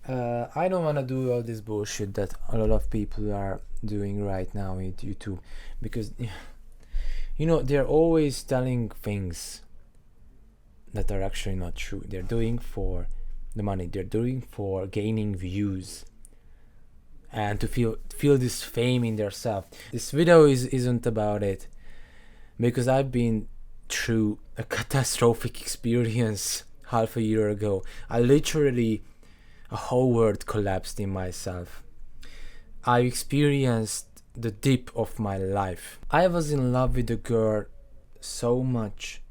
I don't want to do all this bullshit that a lot of people are doing right now with YouTube, because they're always telling things that are actually not true. They're doing for the money. They're doing for gaining views and to feel this fame in themselves. This video isn't about it, because I've been through a catastrophic experience half a year ago. I literally, a whole world collapsed in myself. I experienced the dip of my life. I was in love with a girl so much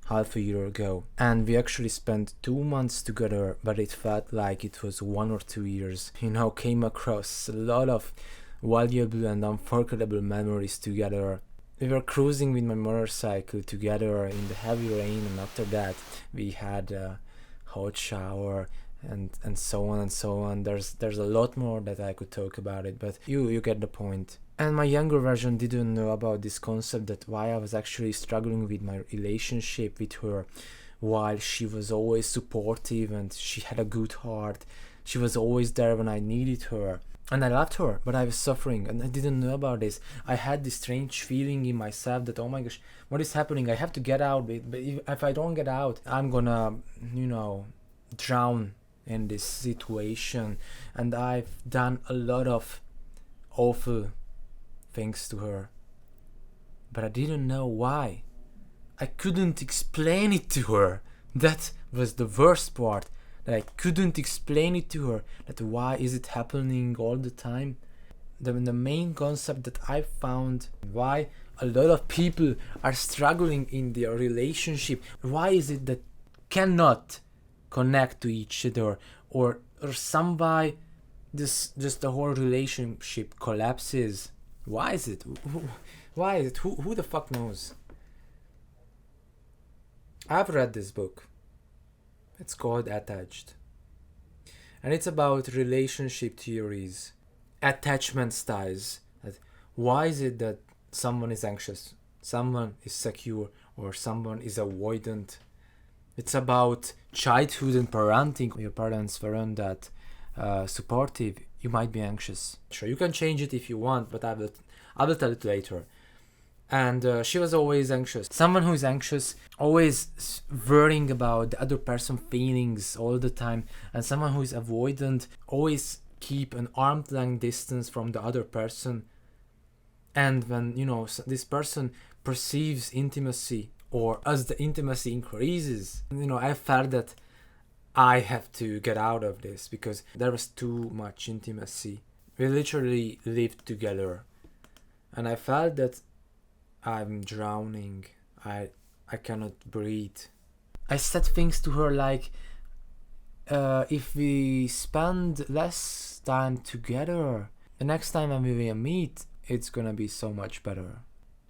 half a year ago, and we actually spent 2 months together, but it felt like it was 1 or 2 years. Came across a lot of valuable and unforgettable memories together. We were cruising with my motorcycle together in the heavy rain, and after that we had a hot shower and so on and so on. There's a lot more that I could talk about it, but you get the point. And my younger version didn't know about this concept, that why I was actually struggling with my relationship with her, while she was always supportive and she had a good heart. She was always there when I needed her. And I loved her, but I was suffering, and I didn't know about this. I had this strange feeling in myself that, oh my gosh, what is happening? I have to get out. But if I don't get out, I'm gonna, drown in this situation. And I've done a lot of awful things to her, but I didn't know why. I couldn't explain it to her. That was the worst part, that I couldn't explain it to her, that why is it happening all the time. The main concept that I found why a lot of people are struggling in their relationship, why is it that cannot connect to each other, or some why this just the whole relationship collapses. Why is it? Why is it? Who the fuck knows? I've read this book. It's called Attached. And it's about relationship theories, attachment styles. Why is it that someone is anxious, someone is secure, or someone is avoidant? It's about childhood and parenting. Your parents weren't that supportive. You might be anxious. Sure, you can change it if you want, but I will tell it later. And she was always anxious. Someone who is anxious, always worrying about the other person's feelings all the time. And someone who is avoidant, always keep an arm's length distance from the other person. And when, this person perceives intimacy, or as the intimacy increases, I felt that I have to get out of this, because there was too much intimacy. We literally lived together, and I felt that I'm drowning. I cannot breathe. I said things to her like, if we spend less time together, the next time when we will meet, it's gonna be so much better.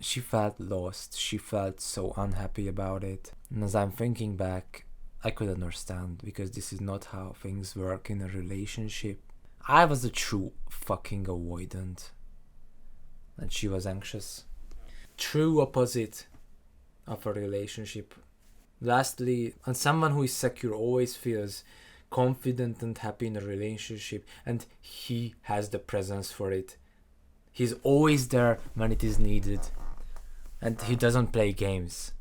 She felt lost. She felt so unhappy about it. And as I'm thinking back, I could understand, because this is not how things work in a relationship. I was a true fucking avoidant, and she was anxious. True opposite of a relationship. Lastly, and someone who is secure always feels confident and happy in a relationship, and he has the presence for it. He's always there when it is needed, and he doesn't play games.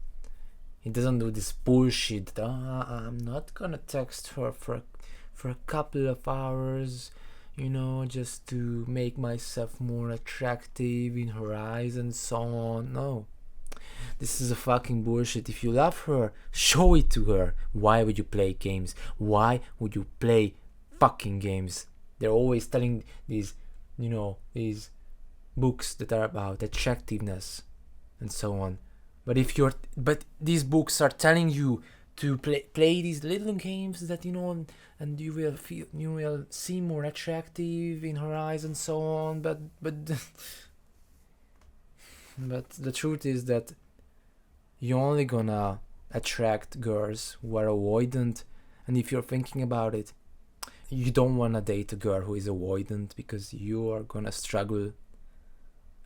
He doesn't do this bullshit. I'm not gonna text her for a couple of hours, just to make myself more attractive in her eyes and so on. No. This is a fucking bullshit. If you love her, show it to her. Why would you play games? Why would you play fucking games? They're always telling these books that are about attractiveness and so on. But these books are telling you to play these little games that and you will seem more attractive in her eyes and so on. But but the truth is that you're only gonna attract girls who are avoidant. And if you're thinking about it, you don't wanna date a girl who is avoidant, because you are gonna struggle,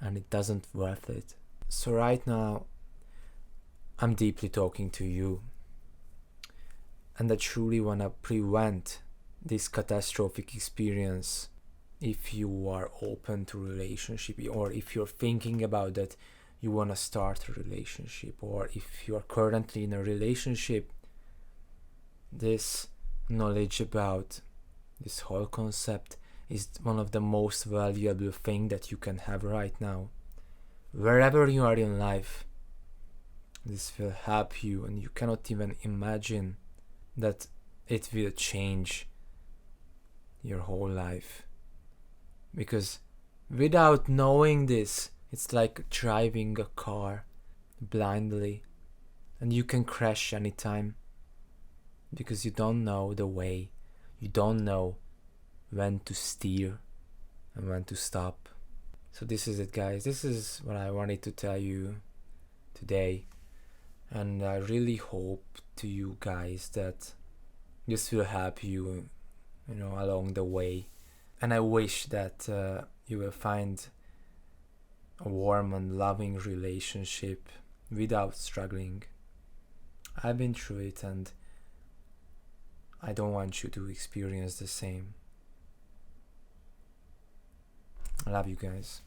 and it doesn't worth it. So right now, I'm deeply talking to you, and I truly want to prevent this catastrophic experience if you are open to relationship, or if you're thinking about that you want to start a relationship, or if you're currently in a relationship. This knowledge about this whole concept is one of the most valuable thing that you can have right now. Wherever you are in life, this will help you, and you cannot even imagine that it will change your whole life. Because without knowing this, it's like driving a car blindly, and you can crash anytime because you don't know the way, you don't know when to steer and when to stop. So this is it, guys. This is what I wanted to tell you today, and I really hope to you guys that this will help you, along the way. And I wish that you will find a warm and loving relationship without struggling. I've been through it, and I don't want you to experience the same. I love you guys.